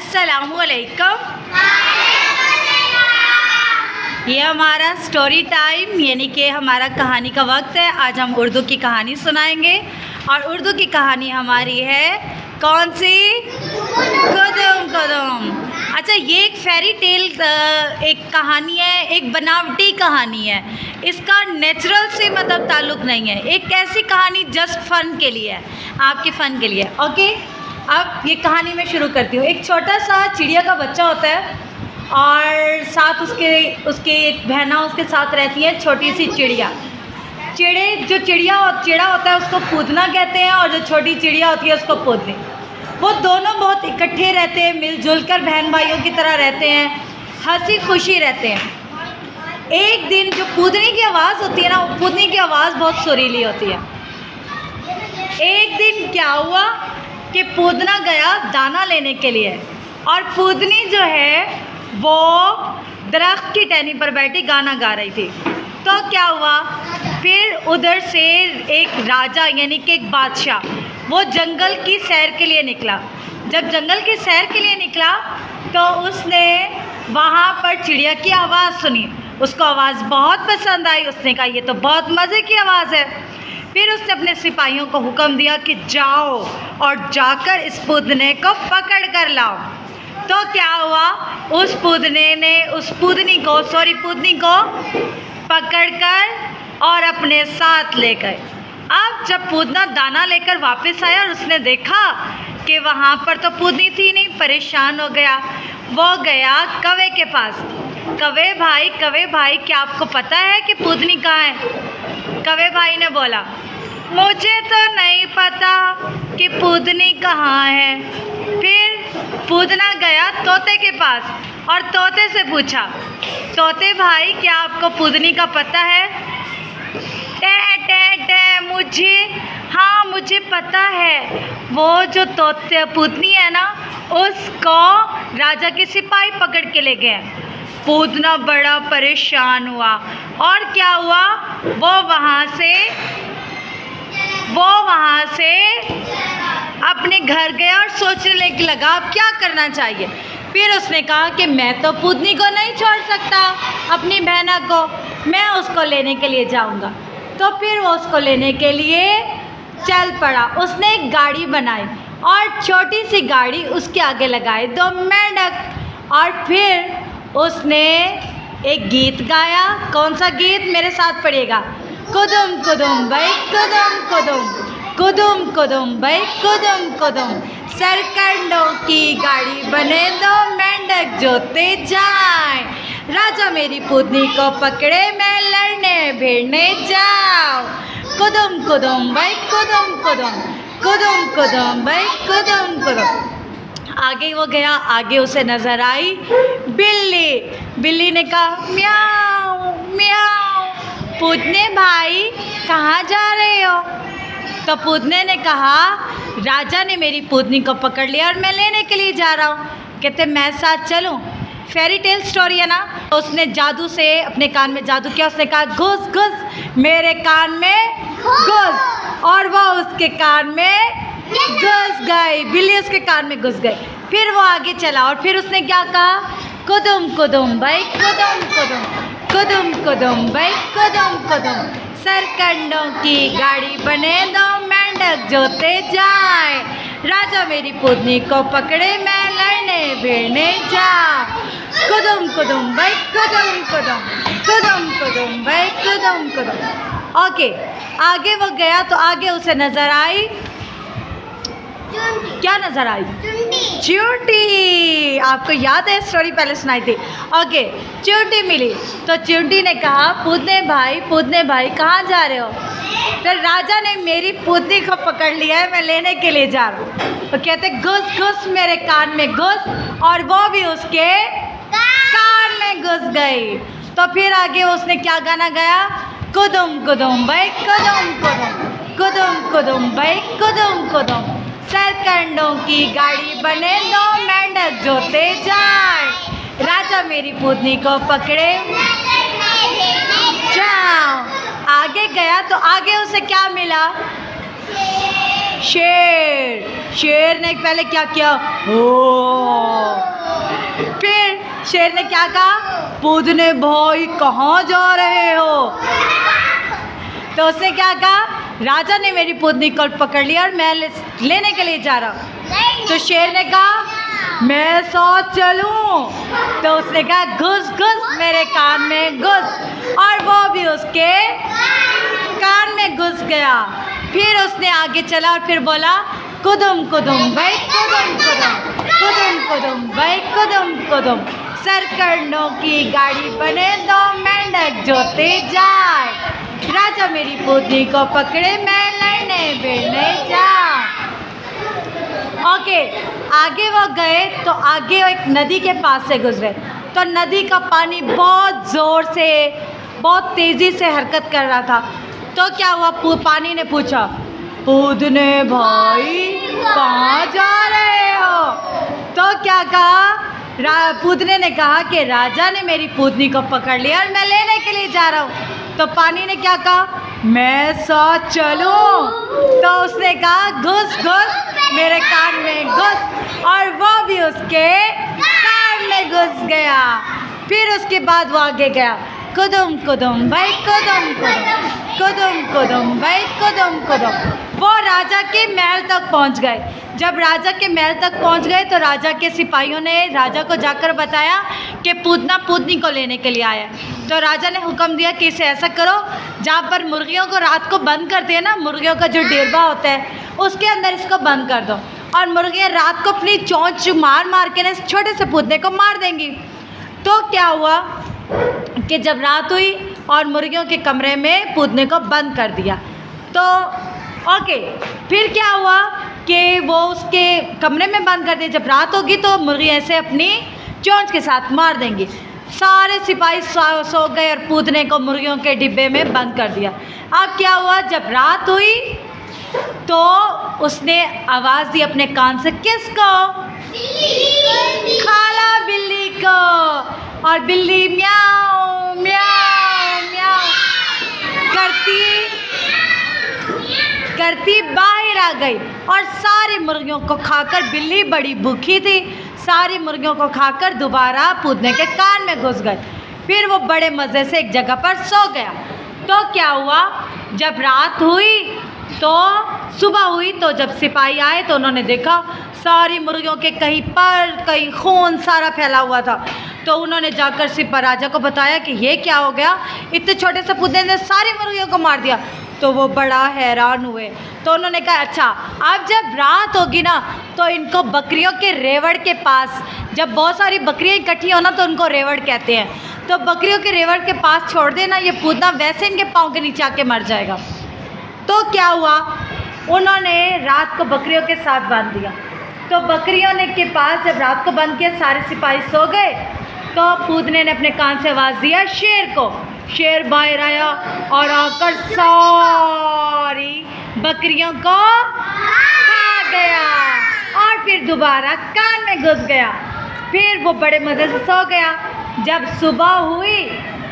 अस्सलामुअलैकुम। ये हमारा स्टोरी टाइम यानी कि हमारा कहानी का वक्त है। आज हम उर्दू की कहानी सुनाएंगे और उर्दू की कहानी हमारी है कौन सी? कदम कदम। अच्छा, ये एक फेरी टेल एक कहानी है, एक बनावटी कहानी है। इसका नेचुरल से मतलब ताल्लुक़ नहीं है। एक ऐसी कहानी जस्ट फ़न के लिए है, आपके फ़न के लिए। ओके, अब ये कहानी मैं शुरू करती हूँ। एक छोटा सा चिड़िया का बच्चा होता है और साथ उसके एक बहना उसके साथ रहती है, छोटी सी चिड़िया। चिड़िया होता है उसको पूतना कहते हैं और जो छोटी चिड़िया होती है उसको पोतनी। वो दोनों बहुत इकट्ठे रहते हैं, मिलजुल कर बहन भाइयों की तरह रहते हैं, हंसी खुशी रहते हैं। एक दिन जो पूतनी की आवाज़ होती है ना, पूतनी की आवाज़ बहुत सुरीली होती है। एक दिन क्या हुआ कि पूतना गया दाना लेने के लिए और पूतनी जो है वो दरख्त की टहनी पर बैठी गाना गा रही थी। तो क्या हुआ, फिर उधर से एक राजा यानी कि एक बादशाह वो जंगल की सैर के लिए निकला। जब जंगल की सैर के लिए निकला तो उसने वहाँ पर चिड़िया की आवाज़ सुनी। उसको आवाज़ बहुत पसंद आई। उसने कहा ये तो बहुत मज़े की आवाज़ है। फिर उसने अपने सिपाहियों को हुक्म दिया कि जाओ और जाकर इस पूतने को पकड़ कर लाओ। तो क्या हुआ, उस पूतनी को पकड़कर और अपने साथ ले गए। अब जब पूतना दाना लेकर वापस आया और उसने देखा कि वहाँ पर तो पूतनी थी नहीं, परेशान हो गया। वो गया कौवे के पास। कौवे भाई क्या आपको पता है कि पूतनी कहाँ है? कौवे भाई ने बोला मुझे तो नहीं पता कि पूतनी कहाँ है। फिर पूतना गया तोते के पास और तोते से पूछा, तोते भाई क्या आपको पूतनी का पता है? मुझे पता है। वो जो पूतनी है ना, उसको राजा के सिपाही पकड़ के ले गए। पूतना बड़ा परेशान हुआ और क्या हुआ, वो वहाँ से अपने घर गया और सोचने लगा अब क्या करना चाहिए। फिर उसने कहा कि मैं तो पूतनी को नहीं छोड़ सकता, अपनी बहना को, मैं उसको लेने के लिए जाऊंगा। तो फिर वो उसको लेने के लिए चल पड़ा। उसने एक गाड़ी बनाई और छोटी सी गाड़ी उसके आगे लगाए 2 मेंढक। और फिर उसने एक गीत गाया। कौन सा गीत? मेरे साथ पढ़िएगा। कुदुम कुदुम भाई कुदुम कुदुम, कुदुम कुदुम भाई कुदुम कुदुम, सरकंडों की गाड़ी बने 2 मेंढक जोते जाए। राजा मेरी पूतनी को पकड़े, मैं लड़ने भिड़ने जाऊं। कुदुम कुदुम भाई कुदुम कुदुम, कुदुम कुदुम भाई कुदुम कुदुम। आगे वो गया, आगे उसे नज़र आई बिल्ली ने कहा म्याऊं म्याऊं। पूतने भाई कहाँ जा रहे हो? तो पूतने ने कहा राजा ने मेरी पूतनी को पकड़ लिया और मैं लेने के लिए जा रहा हूँ। कहते मैं साथ चलूँ? फेरी टेल स्टोरी है ना। तो उसने जादू से अपने कान में जादू किया। उसने कहा घुस घुस मेरे कान में घुस, और वो उसके कान में घुस गई। बिल्ली उसके कान में घुस गई। फिर वो आगे चला और फिर उसने क्या कहा, कुदुम कुदुम भाई कुदुम कुदुम, कुदुम कुदुम भाई कुदुम कुदुम, सरकंडों की गाड़ी बने 2 मेंढक जोते जाए। राजा मेरी पूतनी को पकड़े, मैं लड़ने भिड़ने जाऊं। कुदुम कुदुम भाई कुदुम कुदुम, कुदुम कुदुम भाई कुदुम कुदुम। ओके, आगे वो गया तो आगे उसे नज़र आई, क्या नज़र आई? चींटी। आपको याद है स्टोरी पहले सुनाई थी। ओके, चींटी मिली तो चींटी ने कहा पूतने भाई कहाँ जा रहे हो? तो राजा ने मेरी पूतनी को पकड़ लिया है, मैं लेने के लिए जा रहा हूँ। तो कहते घुस घुस मेरे कान में घुस, और वो भी उसके कान में घुस गई। तो फिर आगे उसने क्या गाना गाया, कुदुम कुदुम भाई कुदुम कुदुम, कुदुम कुदुम भाई कुदुम कुदुम, सरकंडों की गाड़ी बने 2 मेंढक जोते जाए। राजा मेरी पूतनी को पकड़े जाओ। आगे गया तो आगे उसे क्या मिला, शेर। शेर ने पहले क्या किया, ओ फिर शेर ने क्या कहा, पूदने भाई कहाँ जा रहे हो? तो उसने क्या कहा, राजा ने मेरी पूदनी को पकड़ लिया और मैं लेने के लिए जा रहा हूँ। तो शेर ने कहा, मैं साथ चलूं? तो उसने कहा, घुस घुस मेरे कान में घुस, और वो भी उसके कान में घुस गया। फिर उसने आगे चला और फिर बोला, कुदुम कुदुम भाई कुदुम कुदुम, कुदुम कुदुम भाई कुदुम कुदुम, सरकंडों की गाड़ी बने, दो मेंढक जोते जाए, राजा मेरी पूदनी को पकड़े, मैं लड़ने भिड़ने जाऊं। ओके, आगे वो गए तो आगे वो एक नदी के पास से गुजरे, तो नदी का पानी बहुत ज़ोर से, बहुत तेज़ी से हरकत कर रहा था। तो क्या हुआ, पानी ने पूछा, पूदने भाई कहाँ जा रहे हो? तो क्या कहा, पूदने ने कहा कि राजा ने मेरी पूदनी को पकड़ लिया और मैं लेने के लिए जा रहा हूँ। तो पानी ने क्या कहा, मैं साथ चलूं? तो उसने कहा, घुस घुस मेरे कान में घुस, और वो भी उसके कान में घुस गया। फिर उसके बाद वो आगे गया, कुदुम कुदुम भाई कुदुम कुदुम, कुदुम कुदुम भाई कुदुम कुदुम। वो राजा के महल तक पहुंच गए। जब राजा के महल तक पहुंच गए तो राजा के सिपाहियों ने राजा को जाकर बताया कि पूतना पूतनी को लेने के लिए आया। तो राजा ने हुक्म दिया कि इसे ऐसा करो, जहाँ पर मुर्गियों को रात को बंद करते हैं ना, मुर्गियों का जो डेरबा होता है उसके अंदर इसको बंद कर दो, और मुर्गियाँ रात को अपनी चोंच मार मार के ना इस छोटे से पूतने को मार देंगी। तो क्या हुआ कि जब रात हुई और मुर्गियों के कमरे में पूतने को बंद कर दिया, तो ओके, फिर क्या हुआ कि वो उसके कमरे में बंद कर दिया। जब रात होगी तो मुर्गियाँ ऐसे अपनी चोंच के साथ मार देंगी। सारे सिपाही सो गए और पूतने को मुर्गियों के डिब्बे में बंद कर दिया। अब क्या हुआ, जब रात हुई तो उसने आवाज़ दी अपने कान से, किसको? खाला बिल्ली को। और बिल्ली म्याऊं म्याऊं म्याऊं करती बाहर आ गई, और सारी मुर्गियों को खाकर, बिल्ली बड़ी भूखी थी, सारी मुर्गियों को खाकर दोबारा पूतने के कान में घुस गए। फिर वो बड़े मज़े से एक जगह पर सो गया। तो क्या हुआ, जब रात हुई तो सुबह हुई, तो जब सिपाही आए तो उन्होंने देखा सारी मुर्गियों के कहीं पर कहीं खून सारा फैला हुआ था। तो उन्होंने जाकर सिपा राजा को बताया कि ये क्या हो गया, इतने छोटे से पूतने ने सारी मुर्गियों को मार दिया। तो वो बड़ा हैरान हुए। तो उन्होंने कहा, अच्छा अब जब रात होगी ना तो इनको बकरियों के रेवड़ के पास, जब बहुत सारी बकरियाँ इकट्ठी हो ना तो उनको रेवड़ कहते हैं, तो बकरियों के रेवड़ के पास छोड़ देना, ये पूतना वैसे इनके पाँव के नीचे आके मर जाएगा। तो क्या हुआ, उन्होंने रात को बकरियों के साथ बांध दिया। तो बकरियों ने के पास जब रात को बंद किया, सारे सिपाही सो गए। तो पूतने ने अपने कान से आवाज़ दिया शेर को। शेर बाहर आया और आकर सारी बकरियों को खा गया, और फिर दोबारा कान में घुस गया। फिर वो बड़े मज़े से सो गया। जब सुबह हुई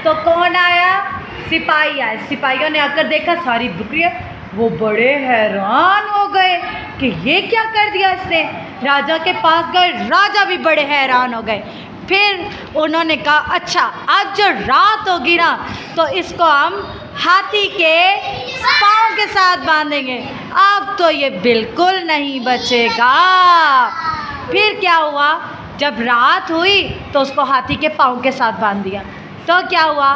तो कौन आया, सिपाही आए। सिपाहियों ने आकर देखा सारी बकरियाँ, वो बड़े हैरान हो गए कि ये क्या कर दिया इसने। राजा के पास गए, राजा भी बड़े हैरान हो गए। फिर उन्होंने कहा, अच्छा आज जो रात होगी ना तो इसको हम हाथी के पाँव के साथ बांधेंगे, अब तो ये बिल्कुल नहीं बचेगा। फिर क्या हुआ, जब रात हुई तो उसको हाथी के पाँव के साथ बांध दिया। तो क्या हुआ,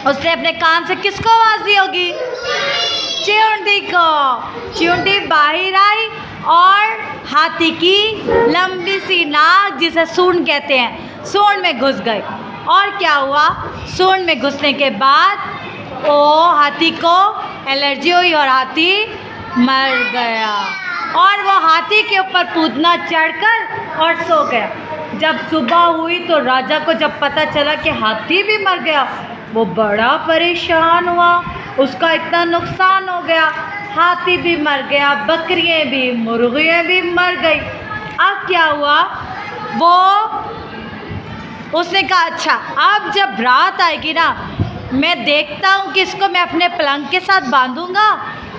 उसने अपने कान से किसको आवाज़ दी होगी, चींटी को। चींटी बाहर आई और हाथी की लंबी सी नाक, जिसे सूंड कहते हैं, सूंड में घुस गई। और क्या हुआ, सूंड में घुसने के बाद वो हाथी को एलर्जी हुई और हाथी मर गया। और वो हाथी के ऊपर पूतना चढ़कर और सो गया। जब सुबह हुई तो राजा को जब पता चला कि हाथी भी मर गया, वो बड़ा परेशान हुआ। उसका इतना नुकसान हो गया, हाथी भी मर गया, बकरियाँ भी, मुर्गियाँ भी मर गई। अब क्या हुआ, उसने कहा, अच्छा अब जब रात आएगी ना मैं देखता हूँ कि इसको मैं अपने पलंग के साथ बांधूँगा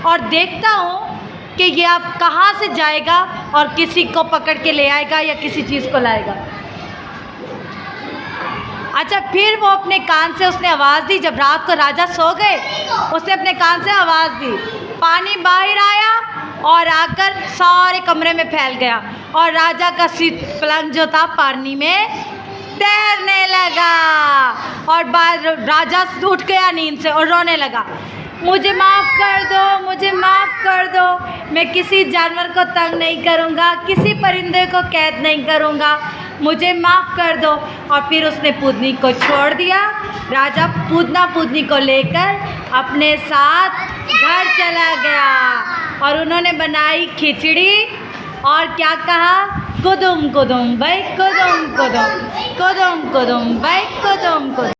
और देखता हूँ कि ये अब कहाँ से जाएगा और किसी को पकड़ के ले आएगा या किसी चीज़ को लाएगा। अच्छा, फिर वो अपने कान से उसने आवाज़ दी। जब रात को राजा सो गए, उसने अपने कान से आवाज़ दी, पानी बाहर आया और आकर सारे कमरे में फैल गया और राजा का सीट पलंग जो था पानी में तैरने लगा। और बाद राजा उठ गया नींद से और रोने लगा, मुझे माफ़ कर दो, मुझे माफ़ कर दो, मैं किसी जानवर को तंग नहीं करूँगा, किसी परिंदे को कैद नहीं करूँगा, मुझे माफ़ कर दो। और फिर उसने पूतनी को छोड़ दिया। राजा पूतना पूतनी को लेकर अपने साथ घर चला गया और उन्होंने बनाई खिचड़ी और क्या कहा, कुदुम कुदुम भाई कुदुम कुदुम, कुदुम कुदुम भाई कुदुम कुदुम।